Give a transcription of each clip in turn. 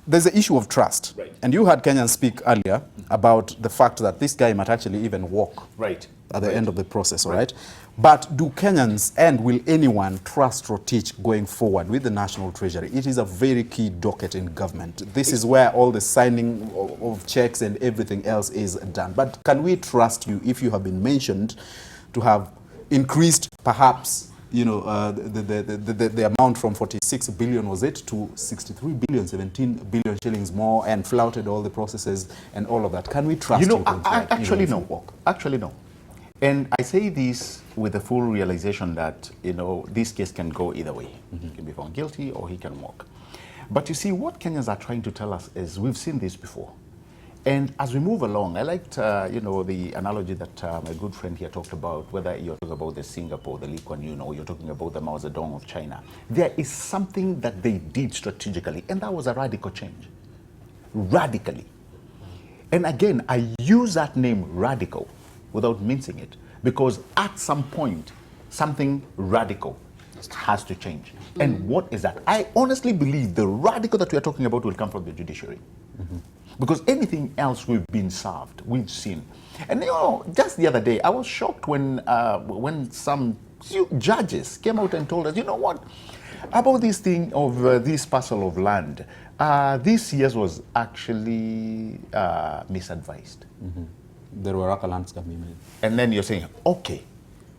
there's the issue of trust. Right. And you heard Kenyans speak earlier about the fact that this guy might actually even walk at the end of the process, all right? But do Kenyans and will anyone trust Rotich going forward with the National Treasury? It is a very key docket in government. This is where all the signing of checks and everything else is done. But can we trust you if you have been mentioned to have increased perhaps the amount from 46 billion, was it, to 63 billion, 17 billion shillings more, and flouted all the processes and all of that? Can we trust you? Actually, no. Actually, no. And I say this with the full realization that, this case can go either way. He can be found guilty or he can walk. But you see, what Kenyans are trying to tell us is we've seen this before. And as we move along, I liked, the analogy that my good friend here talked about, whether you're talking about the Singapore, the Lee Kuan Yew, or you're talking about the Mao Zedong of China. There is something that they did strategically, and that was a radical change. Radically. And again, I use that name radical without mincing it, because at some point, something radical has to change. And what is that? I honestly believe the radical that we are talking about will come from the judiciary. Because anything else we've been served, we've seen. And just the other day, I was shocked when some judges came out and told us, you know what, about this thing of this parcel of land, this CS was actually misadvised. There were lands coming in. And then you're saying, okay,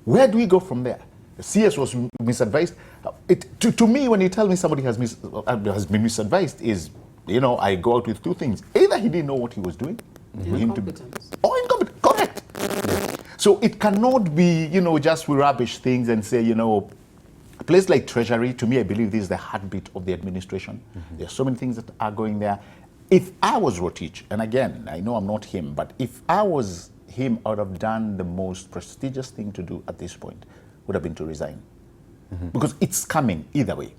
where do we go from there? The CS was misadvised. To me, when you tell me somebody has been misadvised, is I go out with two things. Either he didn't know what he was doing, for him to be, or incompetent. Correct. So it cannot be, just we rubbish things and say, a place like Treasury, to me, I believe this is the heartbeat of the administration. There are so many things that are going there. If I was Rotich, and again, I know I'm not him, but if I was him, I would have done the most prestigious thing to do at this point, would have been to resign. Because it's coming either way.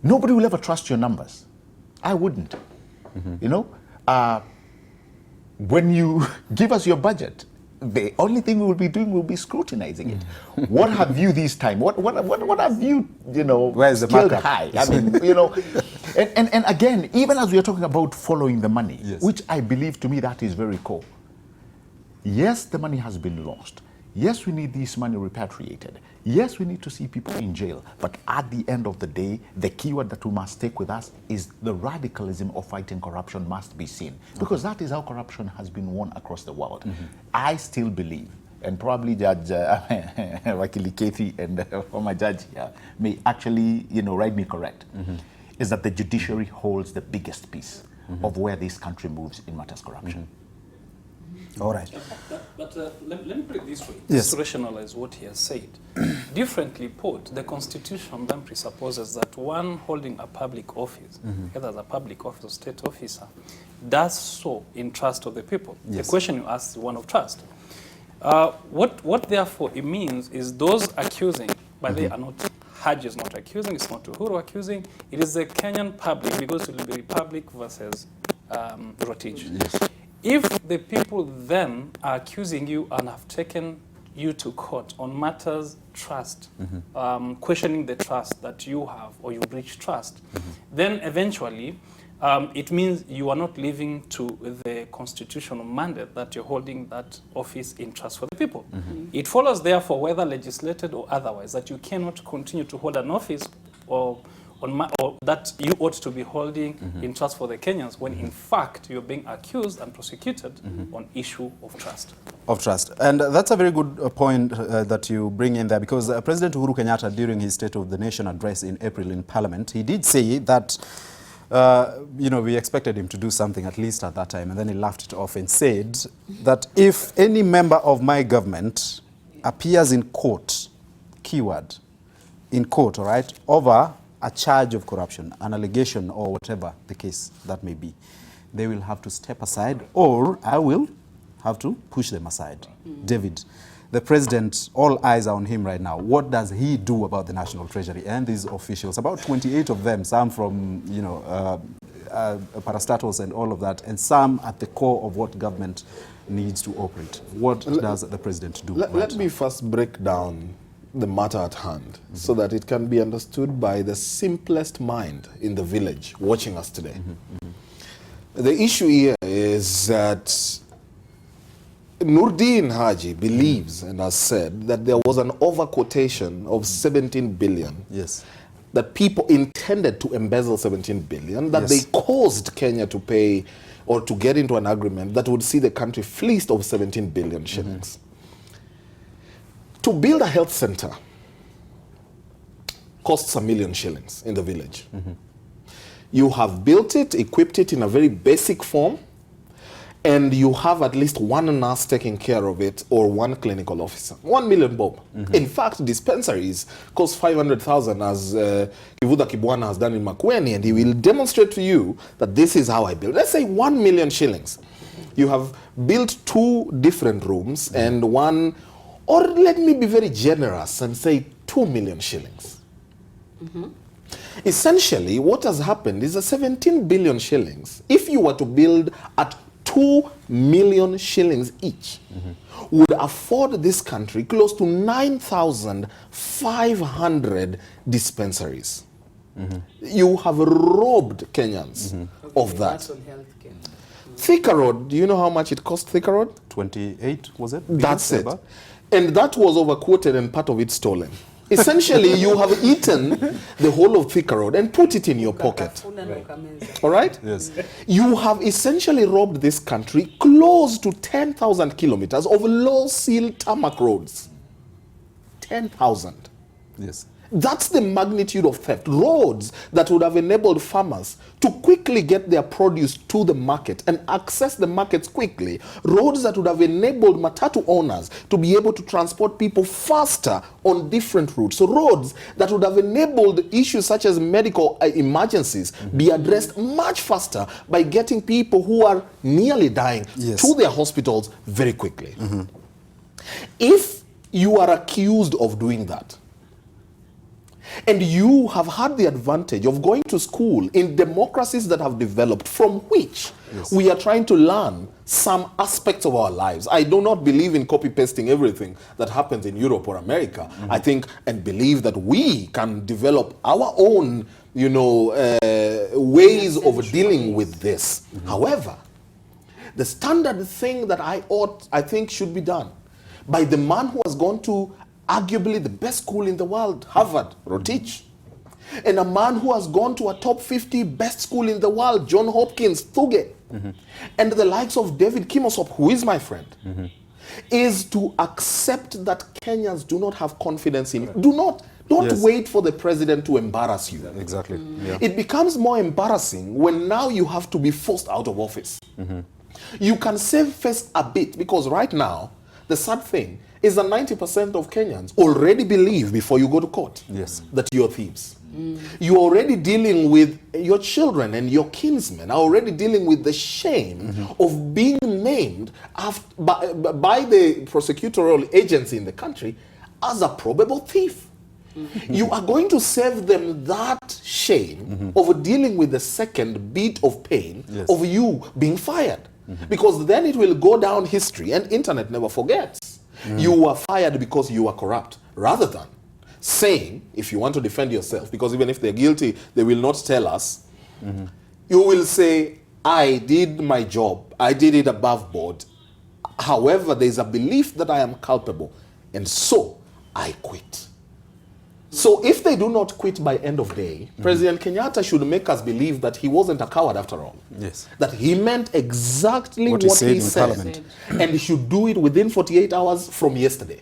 Nobody will ever trust your numbers. I wouldn't. When you give us your budget, the only thing we will be doing will be scrutinizing it. What have you this time? What have you, where's the scaled markup? high? I mean, and again, even as we are talking about following the money, which I believe, to me, that is very core. Yes, the money has been lost. Yes, we need this money repatriated. Yes, we need to see people in jail. But at the end of the day, the keyword that we must take with us is the radicalism of fighting corruption must be seen. Because that is how corruption has been won across the world. I still believe, and probably Judge Wakili Kethi and former judge here may actually, ride me correct, is that the judiciary holds the biggest piece of where this country moves in matters of corruption. All right. But let me put it this way, yes, to rationalize what he has said. Differently put, the Constitution then presupposes that one holding a public office, whether as a public office or state officer, does so in trust of the people. Yes. The question you asked is one of trust. What therefore it means is those accusing, but they are not, Haj is not accusing, it's not Uhuru accusing, it is the Kenyan public, because it will be Republic versus Rotich. Yes. If the people then are accusing you and have taken you to court on matters trust, questioning the trust that you have or you breach trust, then eventually it means you are not living to the constitutional mandate that you're holding that office in trust for the people. It follows therefore, whether legislated or otherwise, that you cannot continue to hold an office or that you ought to be holding in trust for the Kenyans, when in fact you're being accused and prosecuted on issue of trust. Of trust. And that's a very good point that you bring in there, because President Uhuru Kenyatta, during his State of the Nation address in April in Parliament, he did say that, we expected him to do something at least at that time, and then he laughed it off and said that if any member of my government appears in court, keyword, in court, all right, over a charge of corruption, an allegation, or whatever the case that may be, they will have to step aside, or I will have to push them aside. David, the president, all eyes are on him right now. What does he do about the National Treasury and these officials? About 28 of them, some from, parastatals and all of that, and some at the core of what government needs to operate. What does the president do? Let me first break down the matter at hand so that it can be understood by the simplest mind in the village watching us today. The issue here is that Nurdin Haji believes and has said that there was an overquotation of 17 billion. Yes. That people intended to embezzle 17 billion, that Yes. they caused Kenya to pay or to get into an agreement that would see the country fleeced of 17 billion shillings. To build a health center costs 1 million shillings in the village. You have built it, equipped it in a very basic form, and you have at least one nurse taking care of it or one clinical officer. 1 million bob. In fact, dispensaries cost 500,000 as Kivuda Kibwana has done in Makueni, and he will demonstrate to you that this is how I build. Let's say 1 million shillings. You have built 2 different rooms and one, or let me be very generous and say 2 million shillings. Essentially, what has happened is a 17 billion shillings, if you were to build at 2 million shillings each, would afford this country close to 9,500 dispensaries. You have robbed Kenyans of that. Thika Road, do you know how much it cost Thika Road? 28, was it? That's it. About? And that was overquoted and part of it stolen. Essentially, you have eaten the whole of Thika Road and put it in your pocket. All right? Yes. You have essentially robbed this country close to 10,000 kilometers of low-seal tarmac roads. 10,000. Yes. That's the magnitude of theft. Roads that would have enabled farmers to quickly get their produce to the market and access the markets quickly. Roads that would have enabled matatu owners to be able to transport people faster on different routes. So roads that would have enabled issues such as medical emergencies be addressed much faster by getting people who are nearly dying to their hospitals very quickly. If you are accused of doing that, and you have had the advantage of going to school in democracies that have developed from which we are trying to learn some aspects of our lives. I do not believe in copy-pasting everything that happens in Europe or America. I think and believe that we can develop our own, ways of dealing with this. However, the standard thing that I think should be done by the man who has gone to arguably the best school in the world, Harvard, Rotich, and a man who has gone to a top 50 best school in the world, John Hopkins, Thuge, and the likes of David Kimosop, who is my friend, is to accept that Kenyans do not have confidence in. Don't wait for the president to embarrass you. Exactly. Yeah. It becomes more embarrassing when now you have to be forced out of office. You can save face a bit, because right now, the sad thing is that 90% of Kenyans already believe before you go to court that you're thieves. You're already dealing with your children, and your kinsmen are already dealing with the shame of being named by the prosecutorial agency in the country as a probable thief. You are going to save them that shame of dealing with the second bit of pain of you being fired. Because then it will go down history, and internet never forgets. You were fired because you were corrupt, rather than saying, if you want to defend yourself, because even if they're guilty, they will not tell us, you will say, I did my job, I did it above board. However, there's a belief that I am culpable, and so I quit. So if they do not quit by end of day, President Kenyatta should make us believe that he wasn't a coward after all. Yes. That he meant exactly what he said. And he should do it within 48 hours from yesterday.